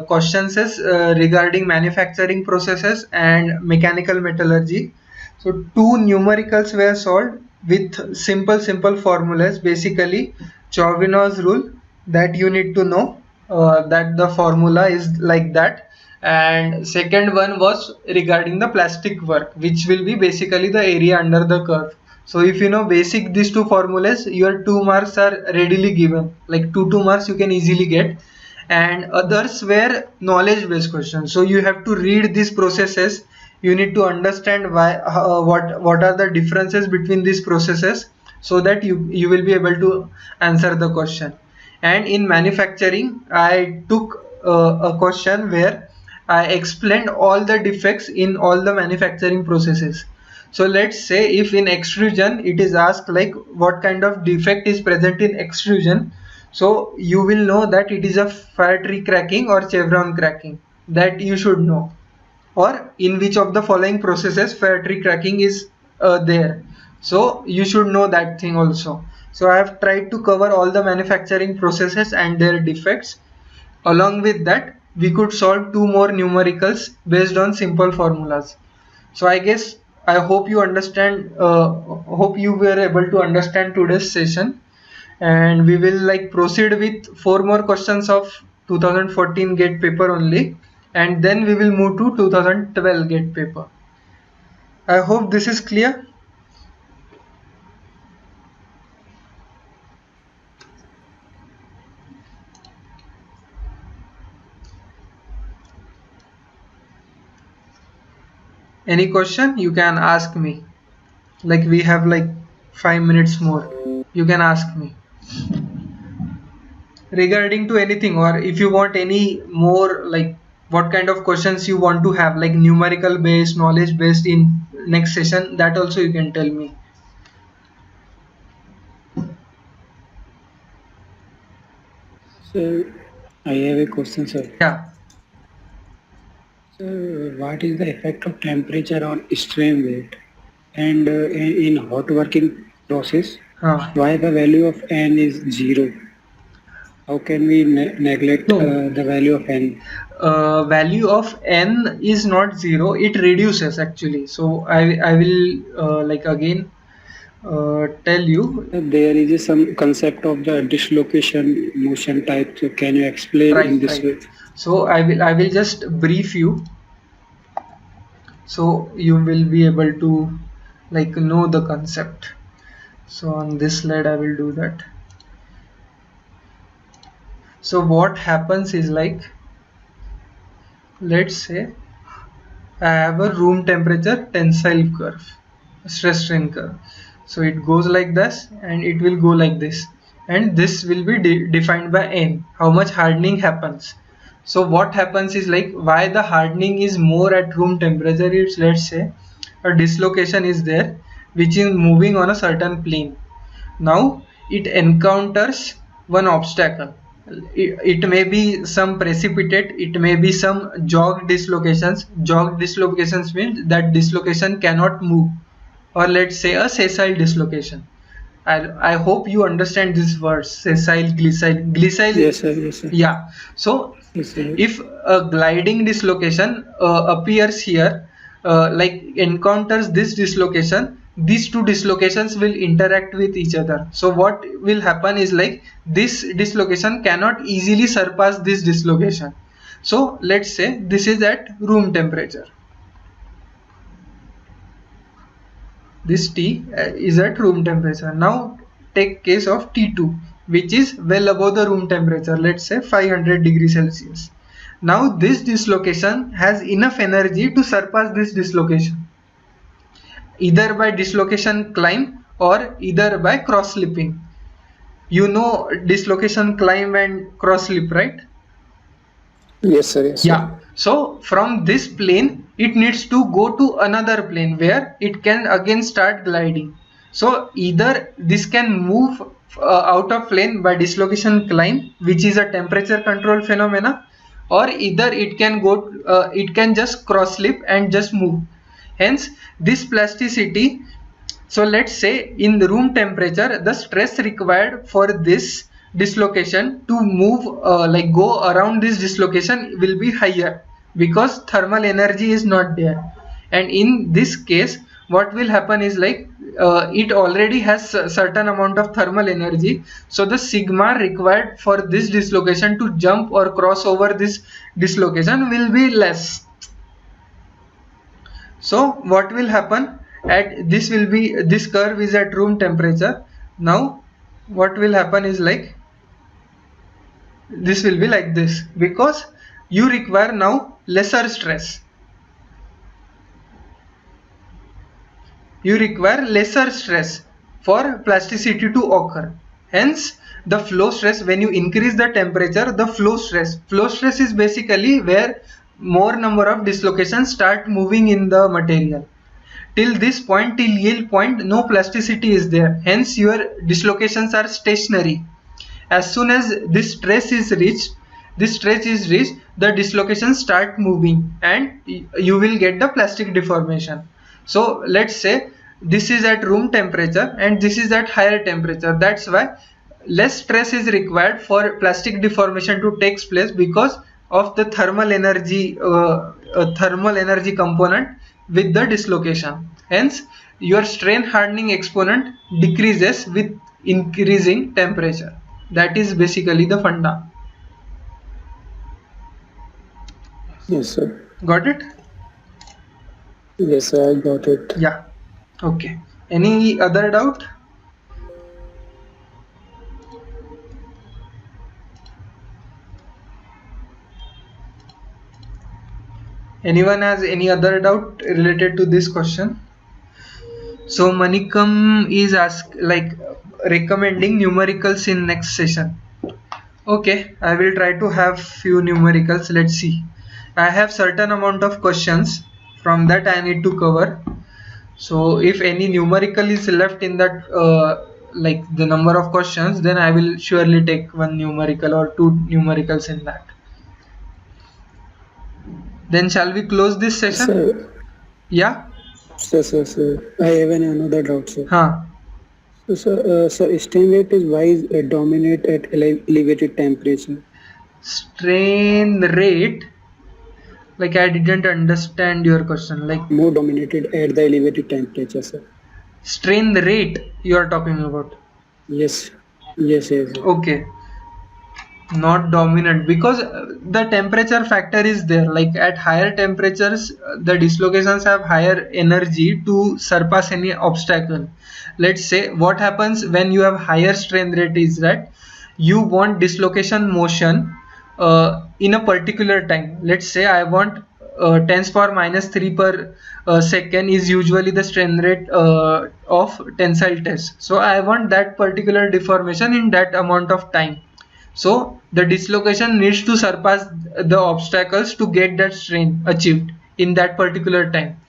questions regarding manufacturing processes and mechanical metallurgy. So two numericals were solved. with simple formulas. Basically, Chauvin's rule, that you need to know, that the formula is like that. And second one was regarding the plastic work, which will be basically the area under the curve. So if you know basic these two formulas, your 2 marks are readily given, like 2 marks you can easily get. And others were knowledge based questions, so you have to read these processes. You need to understand why, what are the differences between these processes, so that you will be able to answer the question. And in manufacturing, I took a question where I explained all the defects in all the manufacturing processes. So let's say if in extrusion it is asked like what kind of defect is present in extrusion, so you will know that it is a fire tree cracking or chevron cracking, that you should know. Or in which of the following processes fire tree cracking is there, so you should know that thing also. So I have tried to cover all the manufacturing processes and their defects. Along with that, we could solve two more numericals based on simple formulas. So I guess, I hope you understand, hope you were able to understand today's session. And we will like proceed with 4 more questions of 2014 gate paper only, and then we will move to 2012 gate paper. I hope this is clear. Any question you can ask me, like we have like 5 minutes more. You can ask me regarding to anything, or if you want any more, like what kind of questions you want to have, like numerical based, knowledge based in next session, that also you can tell me. So I have a question, sir. Yeah. So what is the effect of temperature on stream weight? And in hot working process, why the value of N is 0? How can we neglect the value of N? Value of N is not 0, it reduces actually. So I will like again tell you. There is some concept of the dislocation motion type. So can you explain in this way? So I will just brief you, so you will be able to like know the concept. So on this slide I will do that. So what happens is, like, let's say I have a room temperature tensile curve, stress strain curve. So it goes like this and it will go like this, and this will be defined by N, how much hardening happens. So what happens is, like, why the hardening is more at room temperature, it's, let's say a dislocation is there which is moving on a certain plane. Now it encounters one obstacle. It may be some precipitate, it may be some jogged dislocations. Jogged dislocations means that dislocation cannot move, or let's say a sessile dislocation. I hope you understand these words, sessile, glissile. Yes, sir. Yes, sir. Yeah. So yes, sir. If a gliding dislocation appears here, like encounters this dislocation, these two dislocations will interact with each other. So what will happen is, like, this dislocation cannot easily surpass this dislocation. So let's say this is at room temperature. This T is at room temperature. Now take case of T2, which is well above the room temperature, let's say 500 degrees Celsius. Now this dislocation has enough energy to surpass this dislocation, either by dislocation climb or either by cross slipping. You know dislocation climb and cross slip, right? Yes, sir. Yes, yeah. Sir. So from this plane it needs to go to another plane where it can again start gliding. So either this can move out of plane by dislocation climb, which is a temperature control phenomena, or either it can go it can just cross slip and just move. Hence this plasticity. So let's say in the room temperature, the stress required for this dislocation to move like go around this dislocation will be higher, because thermal energy is not there. And in this case what will happen is, like, it already has a certain amount of thermal energy, so the sigma required for this dislocation to jump or cross over this dislocation will be less. So what will happen at this will be, this curve is at room temperature. Now what will happen is like this will be like this, because you require now lesser stress. You require lesser stress for plasticity to occur. Hence the flow stress, when you increase the temperature, the flow stress is basically where more number of dislocations start moving in the material. Till this point, till yield point, no plasticity is there, hence your dislocations are stationary. As soon as this stress is reached, the dislocations start moving and you will get the plastic deformation. So let's say this is at room temperature and this is at higher temperature. That's why less stress is required for plastic deformation to take place, because of the thermal energy component with the dislocation. Hence your strain hardening exponent decreases with increasing temperature. That is basically the funda. Yes, sir. Got it? Yes, sir, I got it. Yeah. Okay. Any other doubt? Anyone has any other doubt related to this question? So Manikam is recommending numericals in next session. Okay, I will try to have few numericals. Let's see. I have certain amount of questions, from that I need to cover. So if any numerical is left in that like the number of questions, then I will surely take one numerical or two numericals in that. Then shall we close this session? Sir. Yeah? Sir. I have another doubt, sir. Huh. So, strain rate is why dominate at elevated temperature? Strain rate? Like I didn't understand your question. Like more dominated at the elevated temperature, sir. Strain rate you are talking about? Yes. Okay. Not dominant, because the temperature factor is there. Like at higher temperatures, the dislocations have higher energy to surpass any obstacle. Let's say what happens when you have higher strain rate is that you want dislocation motion in a particular time. Let's say I want 10⁻³ per second is usually the strain rate of tensile test. So I want that particular deformation in that amount of time. So the dislocation needs to surpass the obstacles to get that strain achieved in that particular time.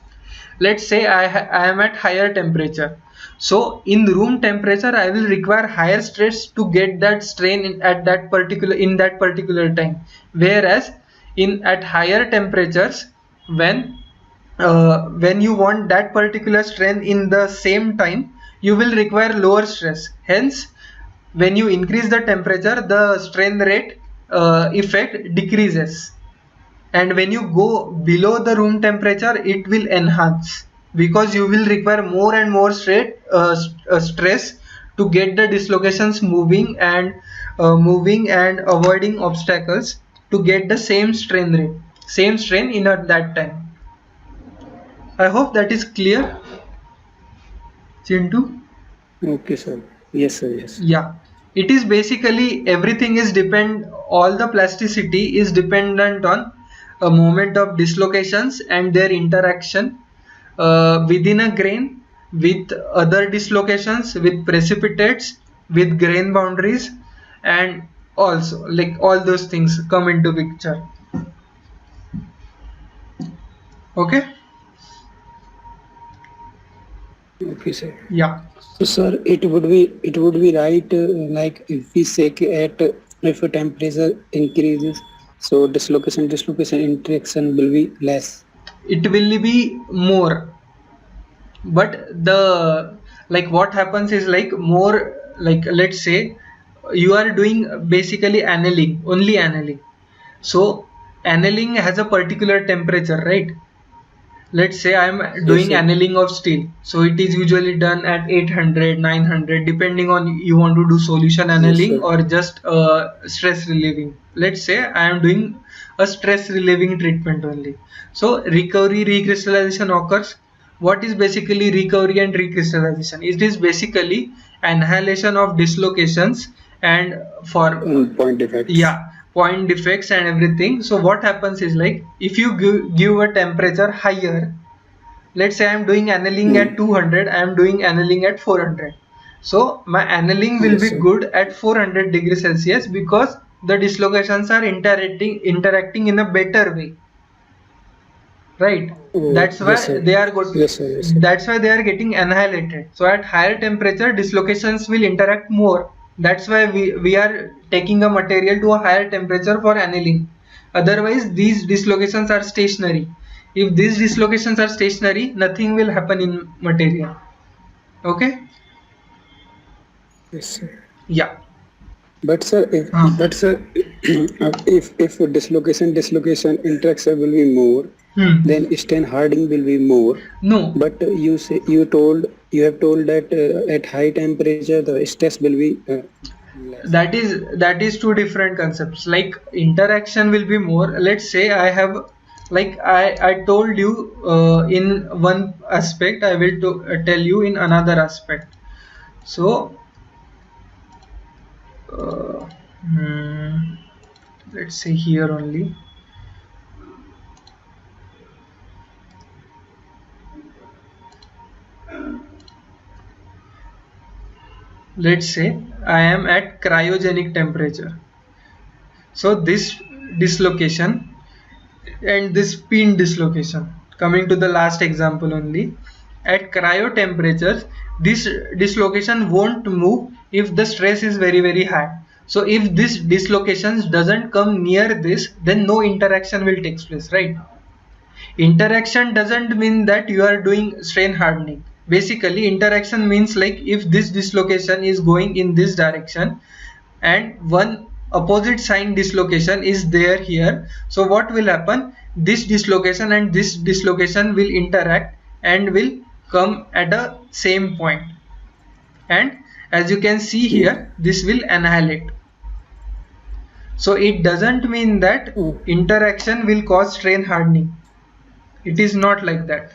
Let's say I am at higher temperature. So in room temperature, I will require higher stress to get that strain in that particular time. Whereas at higher temperatures, when you want that particular strain in the same time, you will require lower stress. Hence, when you increase the temperature, the strain rate effect decreases, and when you go below the room temperature, it will enhance, because you will require more and more stress to get the dislocations moving and avoiding obstacles to get the same strain in that time. I hope that is clear, Chintu. Okay, sir. Yes, sir. Yes. Yeah, it is basically everything is all the plasticity is dependent on a moment of dislocations and their interaction within a grain, with other dislocations, with precipitates, with grain boundaries, and also like all those things come into picture. Okay. Okay, sir. Yeah. So, sir, it would be right, like if we say if a temperature increases, so dislocation interaction will be less. It will be more, but what happens is more, let's say you are doing basically only annealing. So annealing has a particular temperature, right? let's say I'm doing annealing of steel, so it is usually done at 800 900 depending on you want to do solution annealing or just stress relieving. Let's say I am doing a stress relieving treatment only. So recovery recrystallization occurs. What is basically recovery and recrystallization? It is basically annihilation of dislocations and for point defects. Yeah, point defects and everything. So what happens is, like, if you give a temperature higher, let's say I am doing annealing at 200, I am doing annealing at 400. So my annealing will be good at 400 degrees Celsius because the dislocations are interacting in a better way, right? That's why they are good. That's why they are getting annihilated. So at higher temperature, dislocations will interact more. That's why we are taking a material to a higher temperature for annealing. Otherwise, these dislocations are stationary. If these dislocations are stationary, nothing will happen in material. Okay? Yes, sir. Yeah. But sir, if dislocation interaction will be more, then strain hardening will be more. No. But you have told that at high temperature the stress will be less. That is two different concepts. Like interaction will be more. Let's say I have, like I told you in one aspect, I will tell you in another aspect. So let's say here only. Let's say I am at cryogenic temperature. So this dislocation and this pin dislocation, coming to the last example only, at cryo temperatures this dislocation won't move if the stress is very high. So if this dislocations doesn't come near this, then no interaction will take place, right? Interaction doesn't mean that you are doing strain hardening. Basically interaction means, like, if this dislocation is going in this direction and one opposite sign dislocation is there here, so what will happen, this dislocation and this dislocation will interact and will come at a same point, and as you can see here, this will annihilate. So it doesn't mean that interaction will cause strain hardening. It is not like that.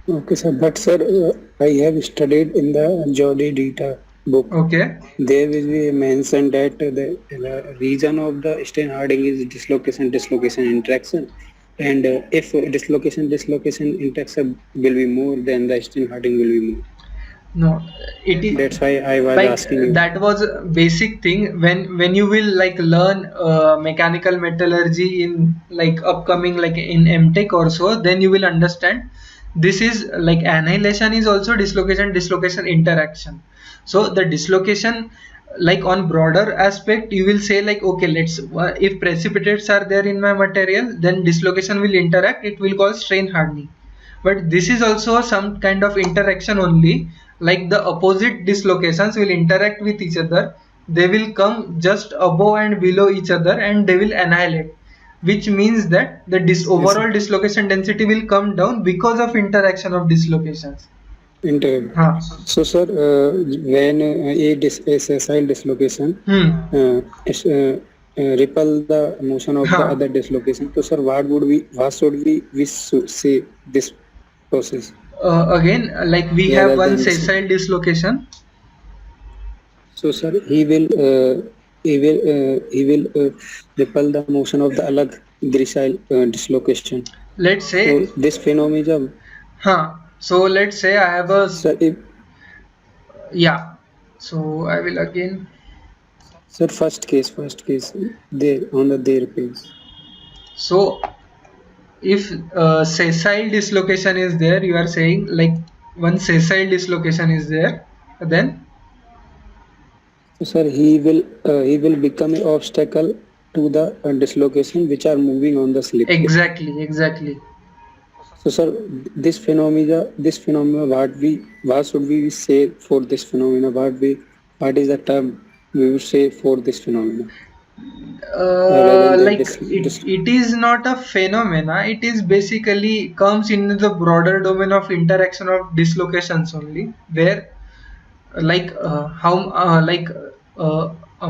Okay, sir. But sir, I have studied in the Jolly data book. Okay. There will be mentioned that the reason of the strain hardening is dislocation interaction, and if dislocation interaction will be more, then the strain hardening will be more. No, it is. That's why I was like, asking you. That was a basic thing. When you will, like, learn mechanical metallurgy in, like, upcoming, like in MTech or so, then you will understand this is like annihilation is also dislocation interaction. So the dislocation, like on broader aspect, you will say, like, okay, let's if precipitates are there in my material, then dislocation will interact, it will cause strain hardening. But this is also some kind of interaction only, like the opposite dislocations will interact with each other, they will come just above and below each other and they will annihilate, which means that the overall dislocation density will come down because of interaction of dislocations. So sir, when a sessile dislocation repel the motion of the other dislocation, so sir, what should we say this process? Again, like we have one sessile dislocation. So sir, he will repel the motion of the alag grisile dislocation. Let's say so this phenomenon. So let's say I have a so I will again. Sir, first case there on the there page. So if sessile dislocation is there, you are saying, like, one sessile dislocation is there, then so sir, he will become an obstacle to the dislocation which are moving on the slip. Exactly. So sir, this phenomena, what should we say for this phenomena? What is the term we would say for this phenomena? It is not a phenomena. It is basically comes in the broader domain of interaction of dislocations only, where a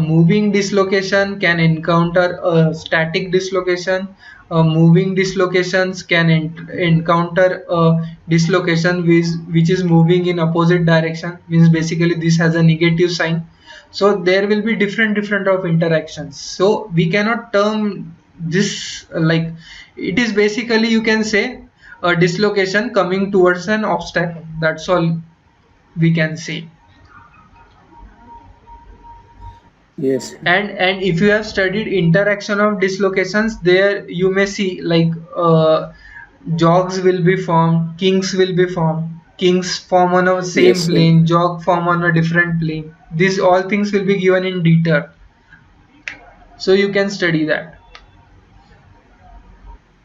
moving dislocation can encounter a static dislocation. Moving dislocations can encounter a dislocation which is moving in opposite direction, means basically this has a negative sign. So there will be different of interactions, so we cannot term this it is basically, you can say, a dislocation coming towards an obstacle. That's all we can say. Yes. And if you have studied interaction of dislocations, there you may see jogs will be formed, kings will be formed, kings form on a same Yes, sir. plane, jog form on a different plane. These all things will be given in detail, so you can study that.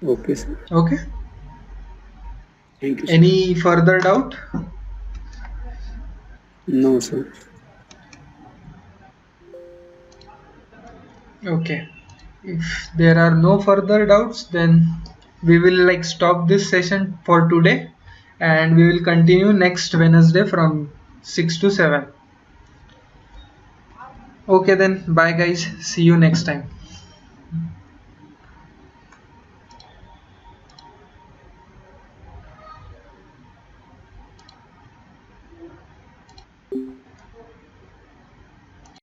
Okay, sir. Okay, Thank you, sir. any further doubt? No, sir. Okay, if there are no further doubts, then we will stop this session for today, and we will continue next Wednesday from 6 to 7. Okay then, bye guys, see you next time.